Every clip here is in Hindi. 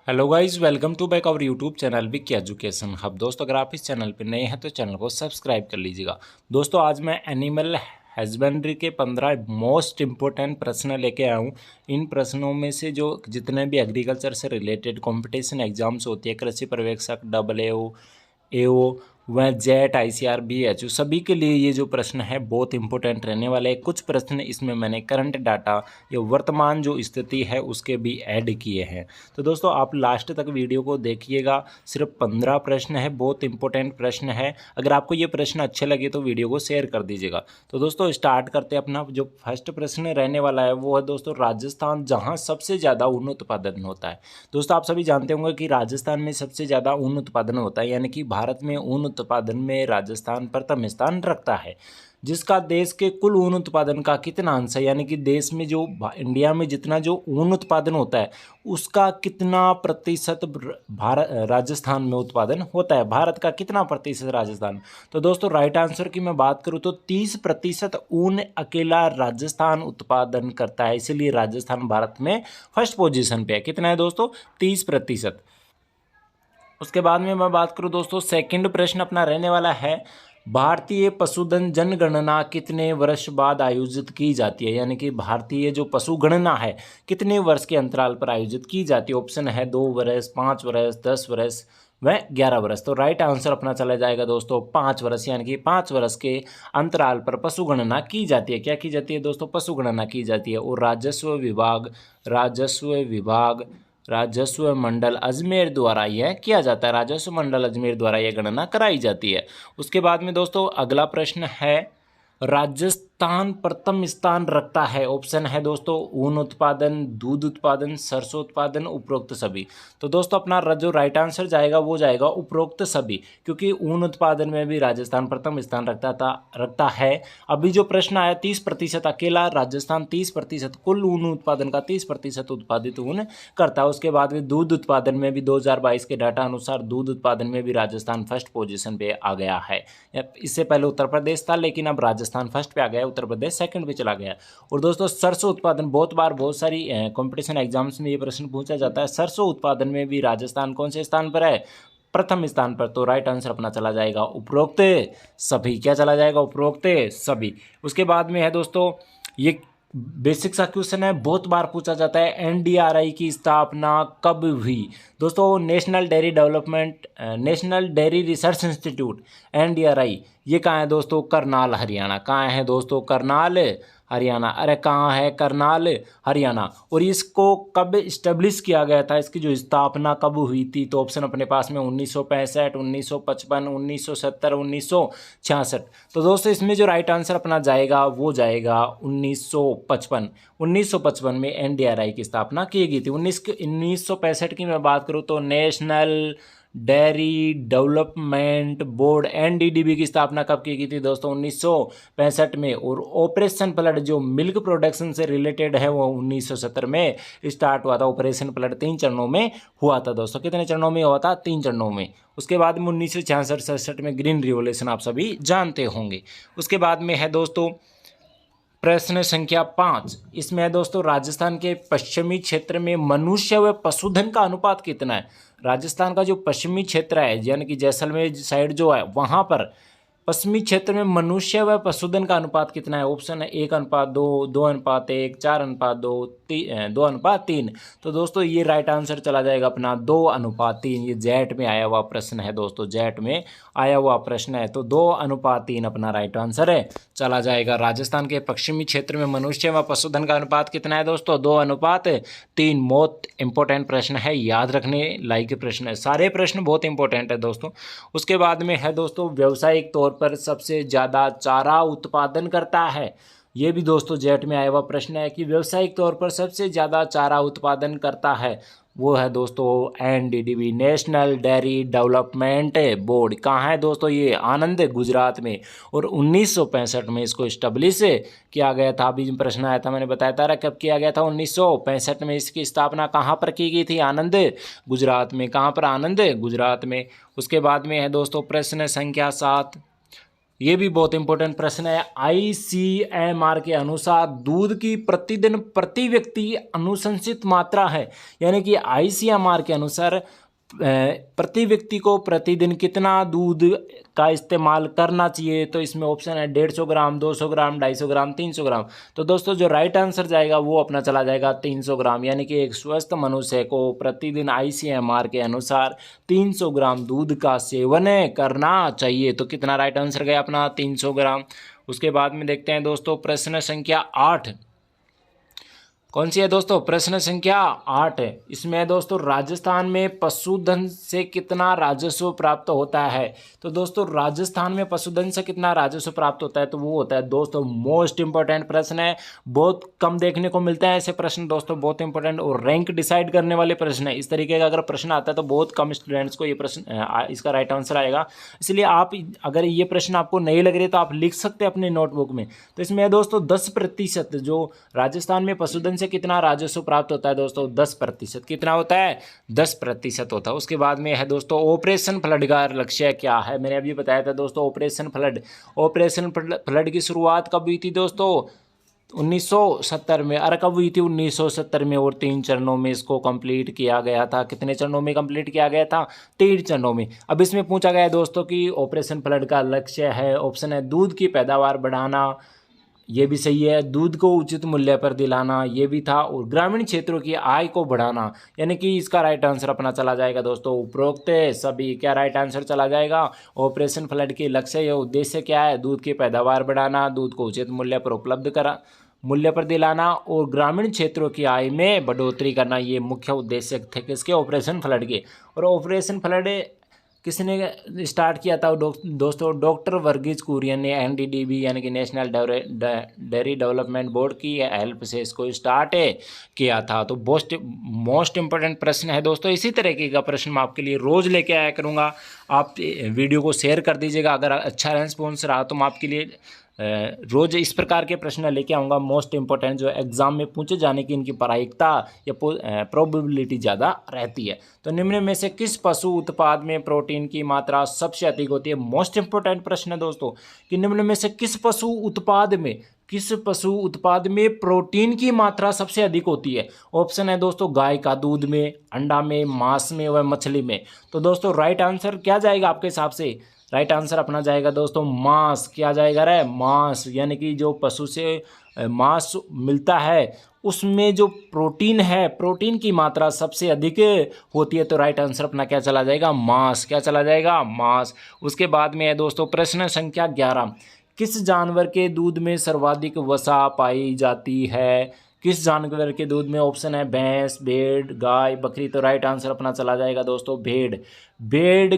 Hello guys, welcome to back our YouTube channel Vicky education hub. दोस्तों, अगर आप इस चैनल पर नए हैं तो चैनल को सब्सक्राइब कर लीजिएगा। दोस्तों, आज मैं एनिमल हस्बेंड्री के 15 मोस्ट इम्पोर्टेंट प्रश्न लेके आया हूँ। इन प्रश्नों में से जो जितने भी एग्रीकल्चर से रिलेटेड कंपटीशन एग्जाम्स होती है, कृषि पर्यवेक्षक, AO व जेट, ICR, BHU, सभी के लिए ये जो प्रश्न है बहुत इंपॉर्टेंट रहने वाले हैं। कुछ प्रश्न इसमें मैंने करंट डाटा या वर्तमान जो स्थिति है उसके भी ऐड किए हैं। तो दोस्तों, आप लास्ट तक वीडियो को देखिएगा। सिर्फ 15 प्रश्न है, बहुत इंपॉर्टेंट प्रश्न है। अगर आपको ये प्रश्न अच्छे लगे तो वीडियो को शेयर कर दीजिएगा। तो दोस्तों, स्टार्ट करते हैं। अपना जो फर्स्ट प्रश्न रहने वाला है वो है दोस्तों, राजस्थान जहाँ सबसे ज़्यादा ऊन उत्पादन होता है। दोस्तों, आप सभी जानते होंगे कि राजस्थान में सबसे ज़्यादा ऊन उत्पादन होता है, यानी कि भारत में ऊन उत्पादन में राजस्थान प्रथम स्थान रखता है। जिसका देश के कुल ऊन उत्पादन का कितना अंश है, यानी कि देश में जो इंडिया में जितना जो ऊन उत्पादन होता है उसका कितना प्रतिशत भारत राजस्थान में उत्पादन होता है। भारत का कितना प्रतिशत राजस्थान। तो दोस्तों, राइट आंसर की मैं बात करूं तो 30% ऊन अकेला राजस्थान उत्पादन करता है। इसीलिए राजस्थान भारत में फर्स्ट पोजीशन पे है। कितना है दोस्तों? 30%। उसके बाद में मैं बात करूं दोस्तों, सेकंड प्रश्न अपना रहने वाला है, भारतीय पशुधन जनगणना कितने वर्ष बाद आयोजित की जाती है। यानी कि भारतीय जो पशु गणना है कितने वर्ष के अंतराल पर आयोजित की जाती है। ऑप्शन है 2 वर्ष, 5 वर्ष, 10 वर्ष व 11 वर्ष। तो राइट आंसर अपना चला जाएगा दोस्तों 5 वर्ष, यानी कि 5 वर्ष के अंतराल पर पशु गणना की जाती है। क्या की जाती है दोस्तों? पशु गणना की जाती है। और राजस्व मंडल अजमेर द्वारा यह किया जाता है। राजस्व मंडल अजमेर द्वारा यह गणना कराई जाती है। उसके बाद में दोस्तों, अगला प्रश्न है, राजस्थान प्रथम स्थान रखता है। ऑप्शन है दोस्तों, ऊन उत्पादन, दूध उत्पादन, सरसों उत्पादन, उपरोक्त सभी। तो दोस्तों, अपना जो राइट आंसर जाएगा वो जाएगा उपरोक्त सभी, क्योंकि ऊन उत्पादन में भी राजस्थान प्रथम स्थान रखता है। अभी जो प्रश्न आया 30%, अकेला राजस्थान 30%, कुल ऊन उत्पादन का 30% उत्पादित ऊन करता है। उसके बाद में दूध उत्पादन में भी 2022 के डाटा अनुसार दूध उत्पादन में भी राजस्थान फर्स्ट पोजीशन पे आ गया है। इससे पहले उत्तर प्रदेश था, लेकिन अब राजस्थान फर्स्ट पे आ गया, उत्तर प्रदेश सेकंड पे चला गया। और दोस्तों, सरसों उत्पादन बहुत सारी कंपटीशन एग्जाम्स में ये प्रश्न पूछा जाता है। सरसों उत्पादन में भी राजस्थान कौन से स्थान पर है? प्रथम स्थान पर। तो राइट आंसर अपना चला जाएगा उपरोक्त सभी। क्या चला जाएगा? उपरोक्त सभी। उसके बाद में है दोस्तों, ये बेसिक सा क्वेश्चन है, बहुत बार पूछा जाता है, NDRI की स्थापना कब हुई? दोस्तों, national dairy research institute, NDRI, ये कहाँ है दोस्तों? करनाल, हरियाणा। कहाँ है दोस्तों? करनाल, हरियाणा। अरे कहाँ है? करनाल, हरियाणा। और इसको कब इस्टेब्लिश किया गया था? इसकी जो स्थापना कब हुई थी? तो ऑप्शन अपने पास में 1965, 1955, 1970, 1966। तो दोस्तों, इसमें जो राइट आंसर अपना जाएगा वो जाएगा 1955। 1955 में NDRI की स्थापना की गई थी। 1965 की मैं बात करूँ तो national dairy development board, NDDB की स्थापना कब की गई थी दोस्तों? 1965 में। और ऑपरेशन फ्लड जो मिल्क प्रोडक्शन से रिलेटेड है वो 1970 में स्टार्ट हुआ था। ऑपरेशन फ्लड 3 चरणों में हुआ था दोस्तों। कितने चरणों में हुआ था? 3 चरणों में। उसके बाद में 1966 में ग्रीन रिवोल्यूशन आप सभी जानते होंगे। उसके बाद में है दोस्तों प्रश्न संख्या 5। इसमें है दोस्तों, राजस्थान के पश्चिमी क्षेत्र में मनुष्य व पशुधन का अनुपात कितना है? राजस्थान का जो पश्चिमी क्षेत्र है, यानी कि जैसलमेर साइड जो है, वहाँ पर पश्चिमी क्षेत्र में मनुष्य व पशुधन का अनुपात कितना है? ऑप्शन है 1:2, 2:1, 4:2, 2:3। तो दोस्तों, ये राइट आंसर चला जाएगा अपना 2:3। ये जेट में आया हुआ प्रश्न है दोस्तों, जेट में आया हुआ प्रश्न है। तो 2:3 अपना राइट आंसर है, चला जाएगा। राजस्थान के पश्चिमी क्षेत्र में मनुष्य व पशुधन का अनुपात कितना है दोस्तों? 2:3। बहुत इंपॉर्टेंट प्रश्न है, याद रखने लायक प्रश्न है। सारे प्रश्न बहुत इंपॉर्टेंट है दोस्तों। उसके बाद में है दोस्तों, व्यावसायिक तौर पर सबसे ज़्यादा चारा उत्पादन करता है। ये भी दोस्तों जेट में आया हुआ प्रश्न है कि व्यावसायिक तौर पर सबसे ज़्यादा चारा उत्पादन करता है, वो है दोस्तों NDDB, national dairy development board. कहाँ है दोस्तों? ये आनंद, गुजरात में। और 1965 में इसको इस्टेब्लिश किया गया था। अभी प्रश्न आया था, मैंने बताया था कब किया गया था? 1965 में। इसकी स्थापना कहाँ पर की गई थी? आनंद, गुजरात में। कहाँ पर? आनंद, गुजरात में। उसके बाद में है दोस्तों प्रश्न संख्या 7। ये भी बहुत इंपॉर्टेंट प्रश्न है। ICMR के अनुसार दूध की प्रतिदिन प्रति व्यक्ति अनुशंसित मात्रा है, यानी कि ICMR के अनुसार प्रति व्यक्ति को प्रतिदिन कितना दूध का इस्तेमाल करना चाहिए। तो इसमें ऑप्शन है 150 ग्राम, 200 ग्राम, 250 ग्राम, 300 ग्राम। तो दोस्तों जो राइट आंसर जाएगा वो अपना चला जाएगा 300 ग्राम, यानी कि एक स्वस्थ मनुष्य को प्रतिदिन ICMR के अनुसार 300 ग्राम दूध का सेवन करना चाहिए। तो कितना राइट आंसर गया अपना 300 ग्राम। उसके बाद में देखते हैं दोस्तों प्रश्न संख्या 8 कौन सी है दोस्तों, प्रश्न संख्या 8 है। इसमें है दोस्तों राजस्थान में पशुधन से कितना राजस्व प्राप्त होता है। तो दोस्तों राजस्थान में पशुधन से कितना राजस्व प्राप्त होता है, तो वो होता है दोस्तों मोस्ट इंपॉर्टेंट प्रश्न है, बहुत कम देखने को मिलता है ऐसे प्रश्न दोस्तों, बहुत इंपॉर्टेंट और रैंक डिसाइड करने वाले प्रश्न है। इस तरीके का अगर प्रश्न आता है तो बहुत कम स्टूडेंट्स को ये प्रश्न इसका राइट आंसर आएगा। इसलिए आप अगर ये प्रश्न आपको नहीं लग रहे तो आप लिख सकते हैं अपने नोटबुक में। तो इसमें है दोस्तों 10% जो राजस्थान में पशुधन से कितना राजस्व प्राप्त होता है दोस्तों, 10%। कितना होता है, 10% होता है। उसके बाद में है दोस्तों ऑपरेशन फ्लड का लक्ष्य क्या है। मैंने अभी बताया था दोस्तों ऑपरेशन फ्लड की शुरुआत कब हुई थी दोस्तों, 1970 में। अरे कब हुई थी, 1970 में, और 3 चरणों में इसको कंप्लीट किया गया था। कितने चरणों में कंप्लीट किया गया था, 3 चरणों में। अब इसमें पूछा गया है दोस्तों कि ऑपरेशन फ्लड का लक्ष्य है, ऑप्शन है दूध की पैदावार बढ़ाना, ये भी सही है, दूध को उचित मूल्य पर दिलाना, ये भी था, और ग्रामीण क्षेत्रों की आय को बढ़ाना, यानी कि इसका राइट आंसर अपना चला जाएगा दोस्तों उपरोक्त सभी। क्या राइट आंसर चला जाएगा, ऑपरेशन फ्लड के लक्ष्य या उद्देश्य क्या है, दूध की पैदावार बढ़ाना, दूध को उचित मूल्य पर दिलाना और ग्रामीण क्षेत्रों की आय में बढ़ोतरी करना, ये मुख्य उद्देश्य थे किसके, ऑपरेशन फ्लड के। और ऑपरेशन फ्लड किसने स्टार्ट किया था दोस्तों, डॉक्टर वर्गीज कुरियन ने NDDB यानी कि नेशनल डेयरी डेवलपमेंट बोर्ड की हेल्प से इसको स्टार्ट किया था। तो मोस्ट इंपॉर्टेंट प्रश्न है दोस्तों। इसी तरीके का प्रश्न मैं आपके लिए रोज़ लेके आया करूँगा। आप वीडियो को शेयर कर दीजिएगा, अगर अच्छा रेस्पॉन्स रहा तो मैं आपके लिए रोज़ इस प्रकार के प्रश्न लेके आऊँगा मोस्ट इंपॉर्टेंट, जो एग्जाम में पूछे जाने की इनकी प्रायिकता या प्रोबेबिलिटी ज़्यादा रहती है। तो निम्न में से किस पशु उत्पाद में प्रोटीन की मात्रा सबसे अधिक होती है। मोस्ट इंपॉर्टेंट प्रश्न है दोस्तों कि निम्न में से किस पशु उत्पाद में प्रोटीन की मात्रा सबसे अधिक होती है। ऑप्शन है दोस्तों गाय का दूध में, अंडा में, मांस में व मछली में। तो दोस्तों राइट आंसर क्या जाएगा आपके हिसाब से, राइट आंसर अपना जाएगा दोस्तों मांस। क्या जाएगा रे, मांस, यानी कि जो पशु से मांस मिलता है उसमें जो प्रोटीन है, प्रोटीन की मात्रा सबसे अधिक होती है। तो राइट आंसर अपना क्या चला जाएगा, मांस। क्या चला जाएगा, मांस। उसके बाद में है दोस्तों प्रश्न संख्या 11, किस जानवर के दूध में सर्वाधिक वसा पाई जाती है। किस जानवर के दूध में, ऑप्शन है भैंस, भेड़, गाय, बकरी। तो राइट आंसर अपना चला जाएगा दोस्तों भेड़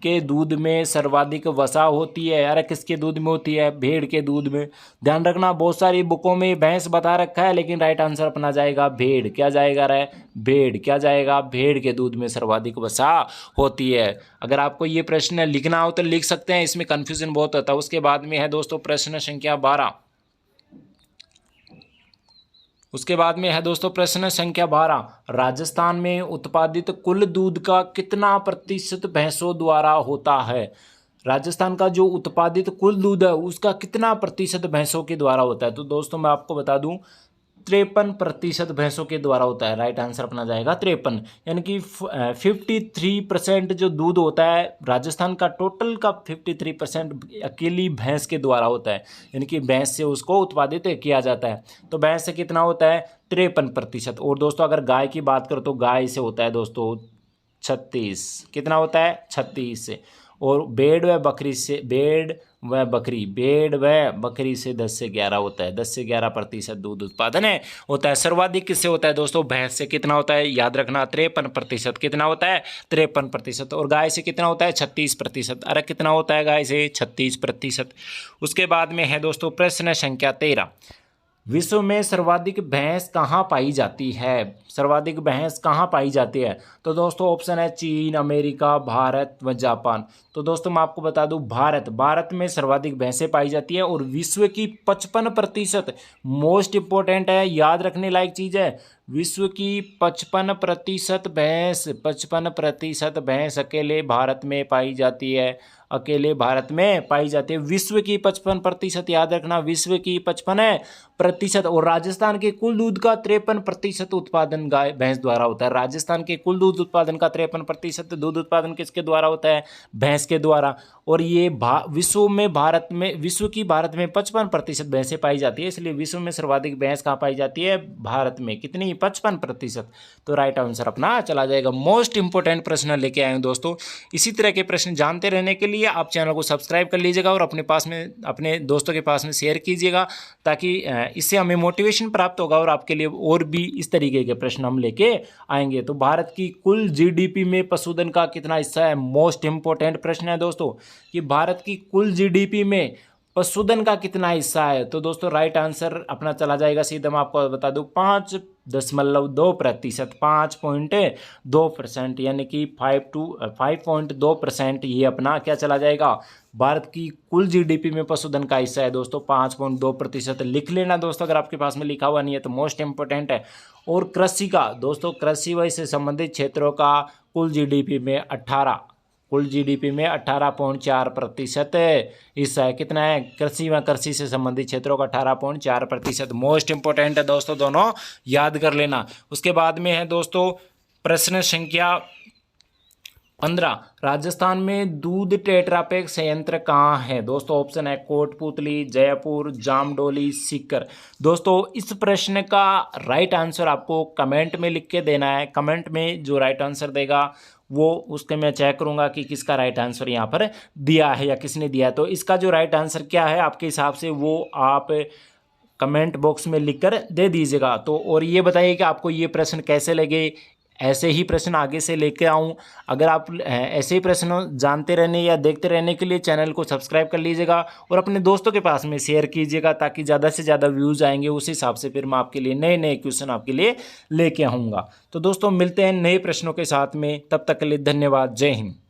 के दूध में सर्वाधिक वसा होती है। अरे किसके दूध में होती है, भेड़ के दूध में। ध्यान रखना बहुत सारी बुकों में भैंस बता रखा है, लेकिन राइट आंसर अपना जाएगा भेड़। क्या जाएगा रे, भेड़। क्या जाएगा, भेड़ के दूध में सर्वाधिक वसा होती है। अगर आपको ये प्रश्न लिखना हो तो लिख सकते हैं, इसमें कन्फ्यूजन बहुत होता है। उसके बाद में है दोस्तों प्रश्न संख्या 12। उसके बाद में है दोस्तों प्रश्न संख्या 12, राजस्थान में उत्पादित कुल दूध का कितना प्रतिशत भैंसों द्वारा होता है। राजस्थान का जो उत्पादित कुल दूध है उसका कितना प्रतिशत भैंसों के द्वारा होता है। तो दोस्तों मैं आपको बता दूं 53% भैंसों के द्वारा होता है। राइट आंसर अपना जाएगा 53, यानी कि 53% जो दूध होता है राजस्थान का, टोटल का 53% अकेली भैंस के द्वारा होता है, यानी कि भैंस से उसको उत्पादित किया जाता है। तो भैंस से कितना होता है, 53%। और दोस्तों अगर गाय की बात करो तो गाय से होता है दोस्तों 36। कितना होता है, 36 से। और भेड़ व बकरी से 10 से 11 होता है। 10 से 11% दूध उत्पादन होता है। सर्वाधिक किससे होता है दोस्तों, भैंस से। कितना होता है, याद रखना 53%। कितना होता है, 53%। और गाय से कितना होता है, 36%। अरे कितना होता है गाय से, 36%। उसके बाद में है दोस्तों प्रश्न संख्या 13, विश्व में सर्वाधिक भैंस कहाँ पाई जाती है। सर्वाधिक भैंस कहाँ पाई जाती है। तो दोस्तों ऑप्शन है चीन, अमेरिका, भारत व जापान। तो दोस्तों मैं आपको बता दूं भारत में सर्वाधिक भैंसें पाई जाती है। और विश्व की 55%, मोस्ट इंपॉर्टेंट है, याद रखने लायक चीज़ है, विश्व की 55% भैंस अकेले भारत में पाई जाती है। अकेले भारत में पाई जाती है। विश्व की 55%, याद रखना, विश्व की 55%। और राजस्थान के कुल दूध का 53% उत्पादन गाय भैंस द्वारा होता है। राजस्थान के कुल दूध उत्पादन का 53% दूध उत्पादन किसके द्वारा होता है? भैंस के द्वारा। और ये विश्व की भारत में 55% भैंसें पाई जाती है, इसलिए विश्व में सर्वाधिक भैंस कहाँ पाई जाती है? भारत में। कितनी? 55%। तो राइट आंसर अपना चला जाएगा। मोस्ट इंपोर्टेंट प्रश्न लेके आए हूँ दोस्तों। इसी तरह के प्रश्न जानते रहने के लिए आप चैनल को सब्सक्राइब कर लीजिएगा और अपने दोस्तों के पास में शेयर कीजिएगा, ताकि इससे हमें मोटिवेशन प्राप्त होगा और आपके लिए और भी इस तरीके के प्रश्न हम लेके आएंगे। तो भारत की कुल जीडीपी में पशुधन का कितना हिस्सा है? मोस्ट इंपोर्टेंट प्रश्न है दोस्तों कि भारत की कुल जीडीपी में पशुधन का कितना हिस्सा है। तो दोस्तों राइट आंसर अपना चला जाएगा सीधा, मैं आपको बता दूं, 5.2%। 5.2%, यानी कि 5.2% ये अपना क्या चला जाएगा? भारत की कुल जीडीपी में पशुधन का हिस्सा है दोस्तों 5.2%। लिख लेना दोस्तों, अगर आपके पास में लिखा हुआ नहीं है तो मोस्ट इंपोर्टेंट है। और कृषि का दोस्तों, कृषि व इससे संबंधित क्षेत्रों का कुल जीडीपी में 18.4% हिस्सा है। कितना है? कृषि व कृषि से संबंधित क्षेत्रों का 18.4%। मोस्ट इंपोर्टेंट है दोस्तों, दोनों याद कर लेना। उसके बाद में है दोस्तों प्रश्न संख्या 15, राजस्थान में दूध टेट्रापैक संयंत्र कहाँ है? दोस्तों ऑप्शन है कोटपुतली, जयपुर, जामडोली, सीकर। दोस्तों इस प्रश्न का राइट आंसर आपको कमेंट में लिख के देना है। कमेंट में जो राइट आंसर देगा वो उसके मैं चेक करूंगा कि किसका राइट आंसर यहाँ पर दिया है या किसने दिया है। तो इसका जो राइट आंसर क्या है आपके हिसाब से, वो आप कमेंट बॉक्स में लिखकर दे दीजिएगा। तो और ये बताइए कि आपको ये प्रश्न कैसे लगे, ऐसे ही प्रश्न आगे से लेके आऊँ। अगर आप ऐसे ही प्रश्न जानते रहने या देखते रहने के लिए चैनल को सब्सक्राइब कर लीजिएगा और अपने दोस्तों के पास में शेयर कीजिएगा, ताकि ज़्यादा से ज़्यादा व्यूज़ आएंगे। उस हिसाब से फिर मैं आपके लिए नए नए क्वेश्चन आपके लिए लेके आऊँगा। तो दोस्तों मिलते हैं नए प्रश्नों के साथ में, तब तक के लिए धन्यवाद। जय हिंद।